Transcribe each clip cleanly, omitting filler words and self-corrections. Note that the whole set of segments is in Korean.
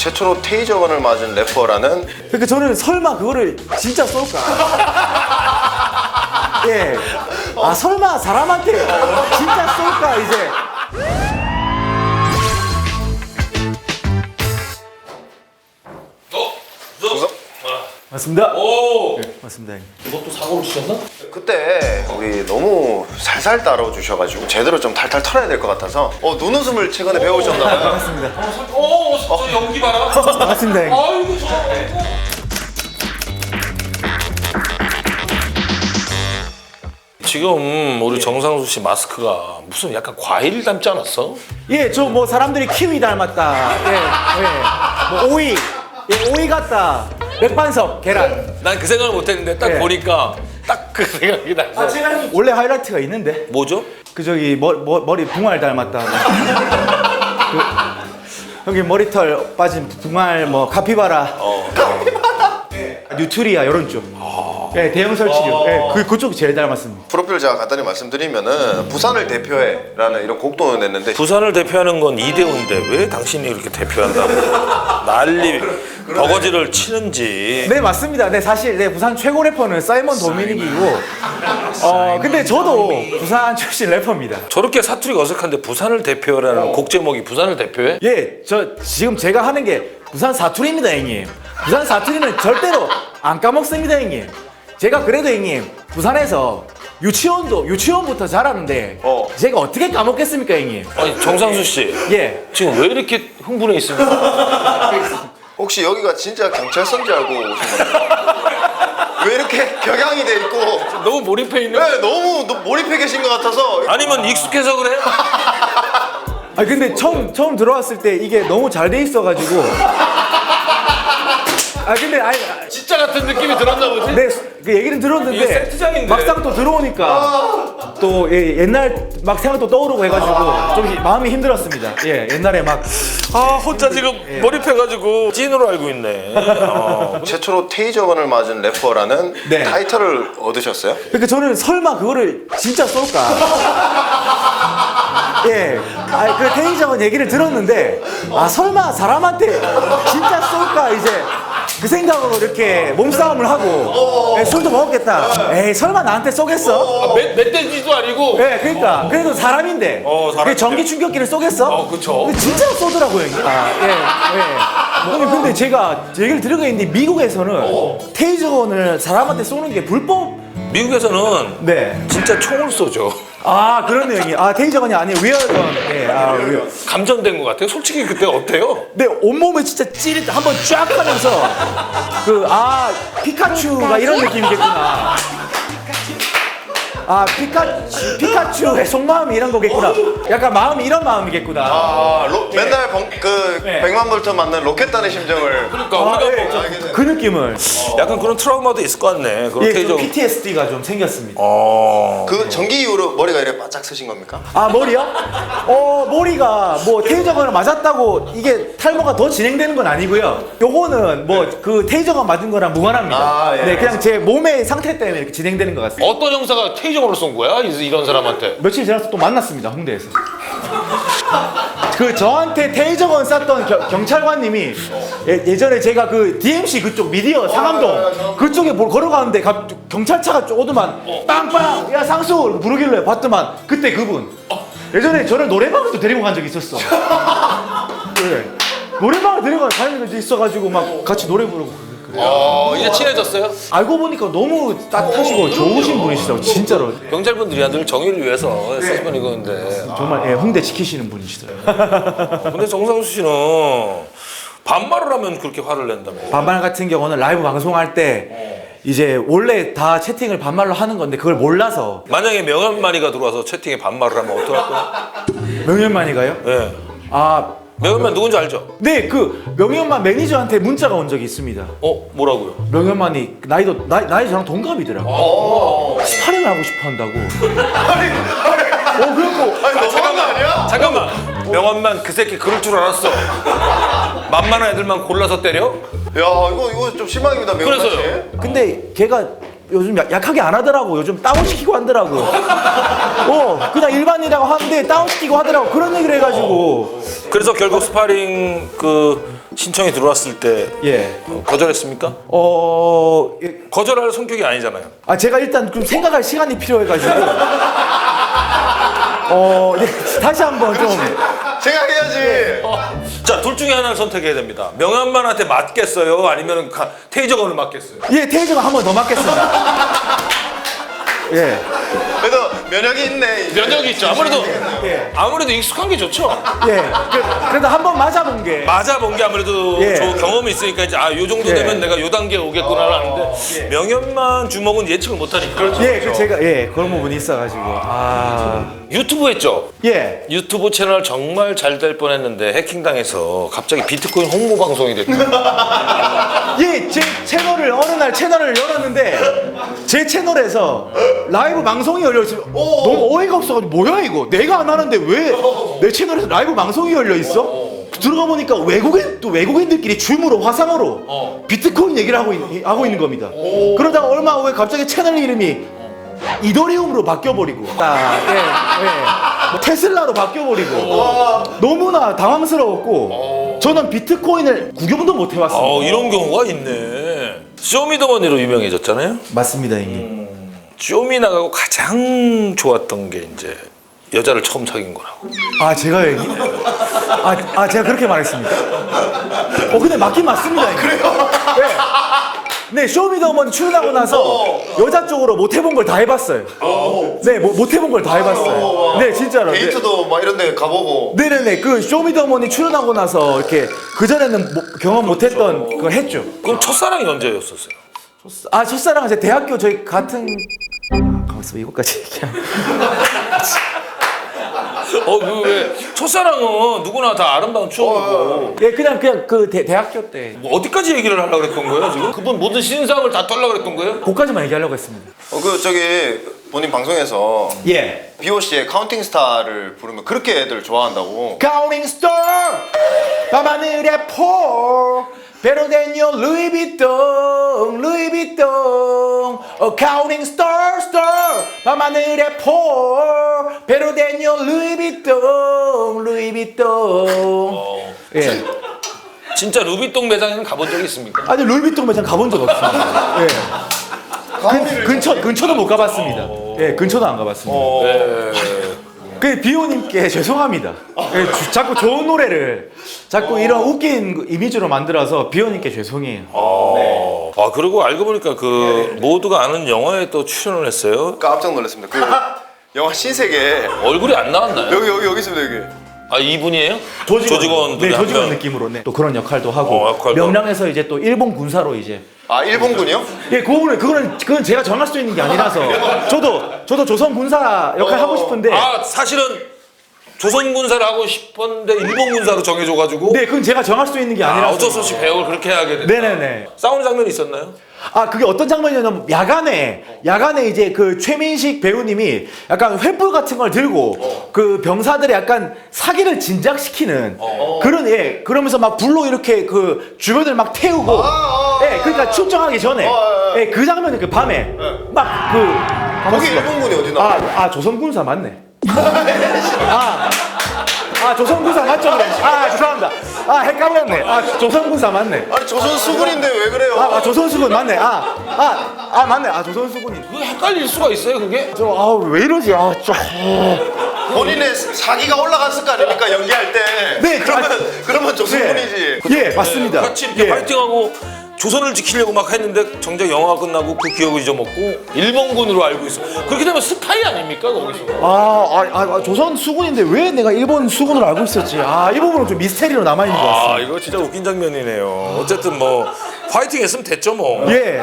최초로 테이저건을 맞은 래퍼라는. 그러니까 저는 설마 그거를 진짜 쏠까? 예. 아 설마 사람한테 진짜 쏠까 이제. 맞습니다. 오! 네, 맞습니다. 형님. 이것도 사고를 치셨나? 그때 우리 너무 살살 따라주셔가지고 제대로 좀 탈탈 털어야 될 것 같아서 눈웃음을 최근에 배우셨나봐요. 맞습니다. 저 연기 봐라. 맞습니다. 형님. 아이고, 저. 지금 우리 정상수 씨 마스크가 무슨 약간 과일 닮지 않았어? 예, 저 뭐 사람들이 키위 닮았다. 예, 예. 뭐 오이, 예, 오이 같다. 맥반석, 계란. 난 그 생각을 못했는데 딱 네. 보니까 딱 그 생각이 났어. 원래 하이라이트가 있는데. 뭐죠? 그 저기 머리 붕알 닮았다. 그, 여기 머리털 빠진 붕알 뭐 카피바라. 뉴트리아 이런 쪽. 예, 대형 설치류. 예, 그쪽 제일 닮았습니다. 프로필 제가 간단히 말씀드리면은 부산을 대표해라는 이런 곡도 냈는데 부산을 대표하는 건 이대호인데 왜 당신이 이렇게 대표한다고 난리 버거지를 치는지. 네, 맞습니다. 네, 사실 네, 부산 최고 래퍼는 사이먼 도미닉이고. 근데 저도 부산 출신 래퍼입니다. 저렇게 사투리가 어색한데 부산을 대표라는 곡 제목이 부산을 대표해? 예, 저 지금 제가 하는 게 부산 사투리입니다, 형님. 부산 사투리는 절대로 안 까먹습니다, 형님. 제가 그래도 형님 부산에서 유치원부터 자랐는데 제가 어떻게 까먹겠습니까, 형님? 아니 정상수 씨 예. 지금 왜 이렇게 흥분해 있습니까? 혹시 여기가 진짜 경찰서인지 알고 오신 겁니까? 왜 이렇게 격양이 돼 있고 너무 몰입해 있는. 네, 너무 몰입해 계신 것 같아서. 아니면 익숙해서 그래? 아 근데 처음 들어왔을 때 이게 너무 잘 돼 있어가지고. 아 근데 아니 진짜 같은 느낌이 들었나 보지? 네, 그 얘기는 이게 들었는데 세트장인데. 막상 또 들어오니까 또 예, 옛날 막 생각도 떠오르고 해가지고 좀 마음이 힘들었습니다. 예, 옛날에 막 아 혼자 지금 몰입해가지고 찐으로 알고 있네. 최초로 테이저건을 맞은 래퍼라는 네. 타이틀을 얻으셨어요? 그러니까 저는 설마 그거를 진짜 쏠까? 예, 그 테이저건 얘기를 들었는데 아 설마 사람한테 진짜 쏠까 이제 그 생각으로 이렇게 몸싸움을 하고 예, 술도 먹었겠다. 에이 설마 나한테 쏘겠어? 멧돼지도 아니고. 예, 그러니까 그래도 사람인데 사람인데. 그 전기 충격기를 쏘겠어? 그쵸. 근데 진짜로 쏘더라고요. 형님. 예. 형님 근데 제가 얘기를 들은 게 있는데 미국에서는 테이저건을 사람한테 쏘는 게 불법. 미국에서는 네. 진짜 총을 쏘죠. 아 그렇네요, 형님. 아 테이저건이 아니에요. 위어건. 예, 위어. 감전된 것 같아요. 솔직히 그때 어때요? 네, 온몸에 진짜 찌릿 한번 쫙 하면서 피카츄가 이런 느낌이겠구나. 아 피카츄의 속마음이 이런 거겠구나. 약간 마음이 이런 마음이겠구나. 맨날 네. 100만 볼트 맞는 로켓단의 심정을. 그러니까 우리가 그 느낌을. 약간 그런 트라우마도 있을 것 같네. 그런 예, 테이저. 좀 PTSD가 좀 생겼습니다. 그 전기 이후로 머리가 이렇게 바짝 쓰신 겁니까? 아 머리요? 머리가 뭐 테이저건을 맞았다고 이게 탈모가 더 진행되는 건 아니고요. 요거는 뭐 그 테이저건 맞은 거랑 무관합니다. 아, 예. 네, 그냥 제 몸의 상태 때문에 이렇게 진행되는 것 같습니다. 어떤 형사가 테이저건을 쏜 거야? 이런 사람한테. 며칠 지나서 또 만났습니다, 홍대에서. 그 저한테 테이저건 쐈던 경찰관님이 예전에 제가 그 DMC 그쪽 미디어 상암동 그쪽에 걸어가는데 경찰차가 오더만 빵빵 야 상수 이렇게 부르길래 봤더만 그때 그분 예전에 저를 노래방에도 데리고 간 적이 있었어. 네. 노래방을 데리고 가는 적이 있어가지고 막 같이 노래 부르고 이제 친해졌어요? 알고 보니까 너무 따뜻하시고 좋으신 분이시더라고요, 진짜로. 경찰분들이 늘 정의를 위해서 쓰시면 이거는데. 정말 예, 홍대 지키시는 분이시더라고요. 근데 정상수 씨는 반말을 하면 그렇게 화를 낸다며. 반말 같은 경우는 라이브 방송할 때 이제 원래 다 채팅을 반말로 하는 건데 그걸 몰라서. 만약에 명현만이가 들어와서 채팅에 반말을 하면 어떡할 거야? 명현만이가요? 예. 아, 명현만 누군지 알죠? 네, 그 명현만 매니저한테 문자가 온 적이 있습니다. 뭐라고요? 명현만이 나이 저랑 동갑이더라고. 스파링을 하고 싶어 한다고. 그래갖고 너무한 거 아니야? 잠깐만. 명현만 그 새끼 그럴 줄 알았어. 만만한 애들만 골라서 때려? 야, 이거 좀 실망입니다, 명훈 씨. 그래서요? 근데 걔가 요즘 약하게 안 하더라고. 요즘 다운시키고 하더라고. 그냥 일반이라고 하는데 다운시키고 하더라고. 그런 얘기를 해가지고. 그래서 결국 스파링 그 신청이 들어왔을 때 예. 거절했습니까? 예. 거절할 성격이 아니잖아요. 제가 일단 좀 생각할 시간이 필요해가지고. 네, 다시 한번 좀. 생각해야지. 자, 둘 중에 하나를 선택해야 됩니다. 명함만한테 맞겠어요? 아니면 테이저건을 맞겠어요? 예, 테이저가 한 번 더 맞겠습니다. 예. 그래도 면역이 있네. 이제. 면역이 있죠. 예. 아무래도 익숙한 게 좋죠. 예. 그래도 한 번 맞아본 게. 맞아본 게 아무래도 예. 경험이 있으니까 이제 요 정도 예. 되면 내가 요 단계에 오겠구나 하는데 명함만 주먹은 예측을 못하니까. 예, 제가 그런 부분이 있어가지고. 유튜브 했죠? 예. 유튜브 채널 정말 잘 될 뻔했는데 해킹당해서 갑자기 비트코인 홍보 방송이 됐다. 예, 제 채널을 어느 날 채널을 열었는데 제 채널에서 라이브 방송이 열려 있어요. 너무 어이가 없어가지고 뭐야 이거? 내가 안 하는데 왜 내 채널에서 라이브 방송이 열려 있어? 들어가 보니까 외국인들끼리 줌으로 화상으로 비트코인 얘기를 하고 있는 겁니다. 그러다가 얼마 후에 갑자기 채널 이름이 이더리움으로 바뀌어버리고, 뭐 테슬라로 바뀌어버리고, 너무나 당황스러웠고, 저는 비트코인을 구경도 못 해봤습니다. 이런 경우가 있네. 쇼미더머니로 유명해졌잖아요. 맞습니다, 형님. 쇼미 나가고 가장 좋았던 게 이제 여자를 처음 사귄 거라고. 제가 형님? 제가 그렇게 말했습니까? 근데 맞긴 맞습니다, 형님. 그래요? 네, 쇼미더머니 출연하고 나서 여자 쪽으로 못 해본 걸 다 해봤어요. 네, 못 해본 걸 다 해봤어요. 네, 진짜로. 데이트도 막 이런 데 가보고. 네네네, 그 쇼미더머니 출연하고 나서 이렇게 그전에는 경험 못했던 걸 했죠. 그럼 첫사랑이 언제였었어요? 첫사랑은 제 대학교 저희 같은. 가만있어, 이거까지 얘기하면. 왜 첫사랑은 누구나 다 아름다운 추억이고. 예, 그냥 그 대학교 때. 뭐 어디까지 얘기를 하려고 그랬던 거예요 지금? 그분 모든 신상을 다 털려고 그랬던 거예요? 그까지만 얘기하려고 했습니다. 본인 방송에서 예. BOC의 카운팅 스타를 부르면 그렇게 애들 좋아한다고. Counting Star, 밤하늘의 폴, 베로데뇨 루이비통, Counting Star, 밤하늘의 폴, 베로데뇨 루이비통. 예. 진짜 루비통 매장에는 가본 적이 있습니까? 아니 루이비통 매장 가본 적 없습니다. 예. 근처도 못 가봤습니다. 예, 근처도 안 가봤습니다. 그 비오님께 죄송합니다. 예, 자꾸 좋은 노래를 자꾸 이런 웃긴 이미지로 만들어서 비오님께 죄송해요. 그리고 알고 보니까 그 모두가 아는 영화에 또 출연을 했어요. 깜짝 놀랐습니다. 그 영화 신세계 얼굴이 안 나왔나요? 여기 있습니다. 여기. 이분이에요? 조직원 네, 조직원 느낌으로 또 그런 역할도 하고 역할도 명량에서 이제 또 일본 군사로 이제 일본군이요? 예, 그건 제가 정할 수 있는 게 아니라서 저도 조선 군사 역할 하고 싶은데 사실은 조선 군사를 하고 싶었는데 일본 군사로 정해줘가지고. 네, 그건 제가 정할 수 있는 게 아니라서 어쩔 수 없이 배역을 그렇게 하게 됐다. 네네네. 싸우는 장면이 있었나요? 그게 어떤 장면이냐면 야간에 이제 그 최민식 배우님이 약간 횃불 같은 걸 들고 그 병사들의 약간 사기를 진작시키는 그런 그러면서 막 불로 이렇게 그 주변을 막 태우고 그러니까 출정하기 전에 그 장면이 그 밤에 막 거기 일본군이 어디 나와? 조선군사 맞네. 조선군사 맞죠? 그럼? 죄송합니다. 헷갈렸네. 조선군사 맞네. 아니 조선 수군인데 왜 그래요? 조선수군 맞네. 맞네. 조선수군이. 그게 헷갈릴 수가 있어요 그게? 왜 이러지? 본인의 사기가 올라갔을 거 아닙니까 연기할 때. 네, 그러면 조선군이지. 예, 맞습니다. 같이 이렇게 파이팅하고 조선을 지키려고 막 했는데 정작 영화가 끝나고 그 기억을 잊어먹고 일본군으로 알고 있어. 그렇게 되면 스파이 아닙니까 거기서? 조선 수군인데 왜 내가 일본 수군으로 알고 있었지? 이 부분은 좀 미스테리로 남아있는 것 같습니다. 이거 진짜 웃긴 장면이네요. 어쨌든 뭐 파이팅 했으면 됐죠 뭐. 예.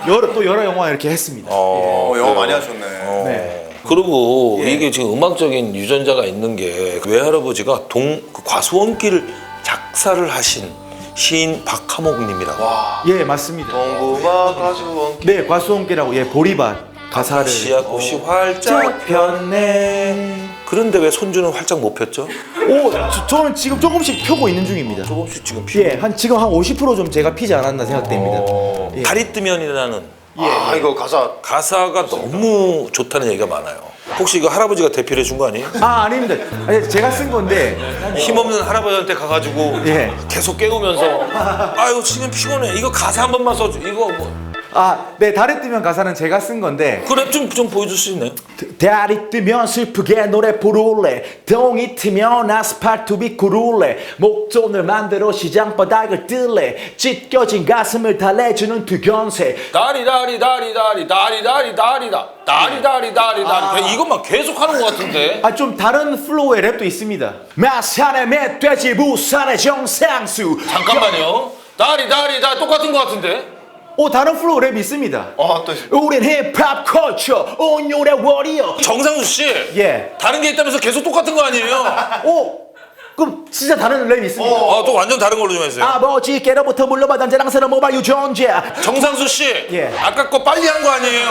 또 여러 영화 이렇게 했습니다. 영화 많이 하셨네. 네. 그리고 이게 지금 음악적인 유전자가 있는 게 외할아버지가 그 과수원길을 작사를 하신 시인 박하목님이라고. 예, 맞습니다. 동부마 가수원. 네, 과수원길하고 보리밭 가사를. 시야꽃이 활짝 폈네. 그런데 왜 손주는 활짝 못 폈죠? 저는 지금 조금씩 펴고 있는 중입니다. 조금씩 지금 피고. 지금 한 50% 좀 제가 피지 않았나 생각됩니다. 달이 뜨면이라는 아 이거 가사가 너무 좋다는 얘기가 많아요. 혹시 이거 할아버지가 대필해 준 거 아니에요? 아 아닙니다. 아니, 제가 쓴 건데 힘없는 할아버지한테 가가지고 예. 계속 깨우면서 아유 지금 피곤해. 이거 가사 한 번만 써줘. 이거 뭐. 네 달에 뜨면 가사는 제가 쓴 건데 그 랩 좀 보여줄 수 있나요? 달이 뜨면 슬프게 노래 부를래 동이 트면 아스팔트 위 구를래 목돈을 만들어 시장바닥을 뜰래 찢겨진 가슴을 달래주는 두견새 다리다리다리다리다리다리다리다리다리 이것만 계속 하는 것 같은데. 좀 다른 플로우의 랩도 있습니다 마산의 멧돼지 부산의 정상수 잠깐만요. 다리다리다 똑같은 것 같은데. 다른 플로우 랩이 있습니다 또 우린 힙합 컬처 온율의 워리어 정상수 씨. 예. 다른 게 있다면서 계속 똑같은 거 아니에요? 그럼 진짜 다른 랩이 있습니다 또 완전 다른 걸로 좀 해주세요. 아버지께로부터 물려받은 자랑스러운 모바일 유전자 정상수 씨. 예. 아까 거 빨리 한 거 아니에요?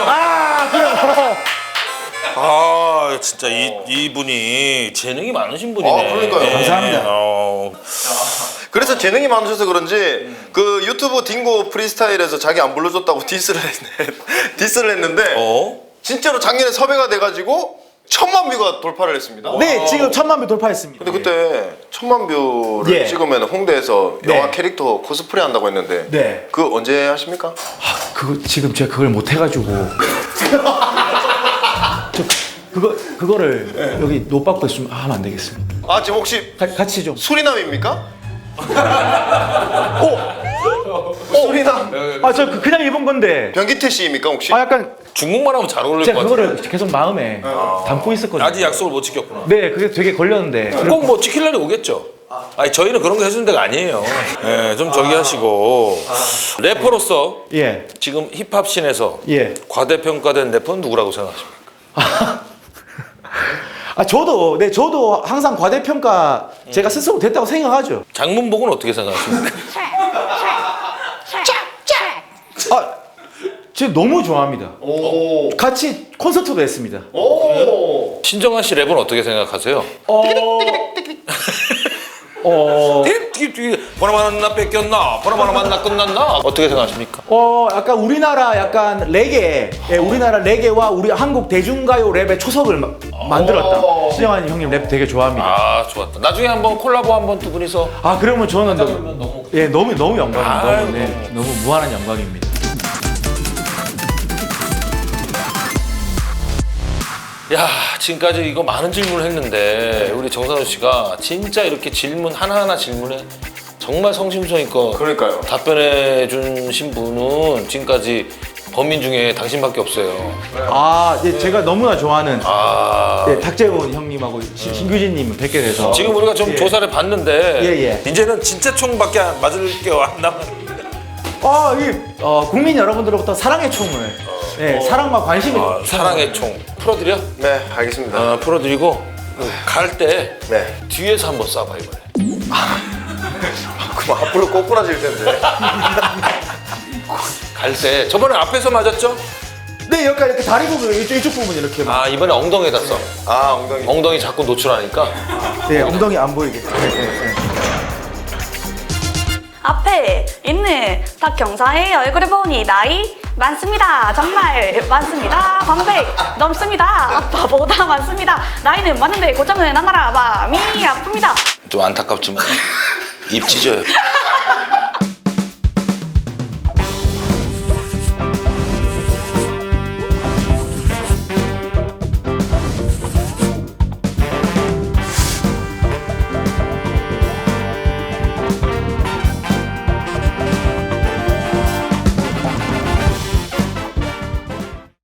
그럼 진짜 이분이 재능이 많으신 분이네. 그러니까요. 감사합니다. 그래서 재능이 많으셔서 그런지 그 유튜브 딩고 프리스타일에서 자기 안 불러줬다고 디스를 했는데 진짜로 작년에 섭외가 돼가지고 1000만 뷰가 돌파를 했습니다. 네, 지금 1000만 뷰 돌파했습니다. 근데 그때 1000만 뷰를 예. 찍으면 홍대에서 네. 영화 캐릭터 코스프레 한다고 했는데 네. 그거 언제 하십니까? 지금 제가 그걸 못 해가지고 그거를 여기 노빠꾸에 좀 하면 안 되겠습니까? 지금 혹시 같이 좀. 수리남입니까? 수리남? 저 그냥 입은 건데. 변기태 씨입니까 혹시? 약간 중국말 하면 잘 어울릴 것 제가 같아. 그거를 계속 마음에 담고 있었거든요. 아직 약속을 못 지켰구나. 네, 그게 되게 걸렸는데. 꼭 뭐 지킬 날이 오겠죠. 아니 저희는 그런 거 해주는 데가 아니에요. 네, 좀 저기 하시고 래퍼로서 예. 지금 힙합 씬에서 예. 과대평가된 래퍼는 누구라고 생각하십니까? 저도 항상 과대평가 제가 스스로 됐다고 생각하죠. 장문복은 어떻게 생각하십니까? 지금 너무 좋아합니다. 같이 콘서트도 했습니다. 신정환 씨 랩은 어떻게 생각하세요? 보나마나 나 뺏겼나? 보나마나 나 끝났나? 어떻게 생각하십니까? 약간 우리나라 약간 레게, 우리나라 레게와 우리 한국 대중가요 랩의 초석을 만들었다. 신정환 형님 랩 되게 좋아합니다. 좋았다. 나중에 한번 콜라보 한번 두 분이서. 그러면 저는 너무. 너무 영광입니다. 아유, 너무 무한한 영광입니다. 야, 지금까지 이거 많은 질문을 했는데 우리 정상훈 씨가 진짜 이렇게 질문 하나하나 질문에 정말 성심성의껏 그러니까요. 답변해 주신 분은 지금까지 범인 중에 당신밖에 없어요. 제가 너무나 좋아하는 탁재훈 형님하고 신규진님 뵙게 돼서 지금 우리가 좀 조사를 봤는데 예. 이제는 진짜 총밖에 맞을 게 안 남았는데. 국민 여러분들로부터 사랑의 총을 사랑과 관심을 사랑의 총 풀어드려? 네 알겠습니다. 풀어드리고 갈 때 네. 뒤에서 한번 쏴봐 이번에. 그럼 앞으로 꼬꾸라질 텐데. 갈 때 저번에 앞에서 맞았죠? 네, 여기가 이렇게 다리 부분 이쪽 부분 이렇게 이번에 엉덩이에다 써. 엉덩이. 엉덩이 자꾸 노출하니까. 네, 엉덩이 안 보이게. 앞에 있는 탁 경사의 얼굴을 보니 나이 많습니다. 정말 많습니다. 반백 넘습니다. 아빠보다 많습니다. 나이는 많은데 고장은 안 알아. 마음이 아픕니다. 좀 안타깝지만 입 찢어요.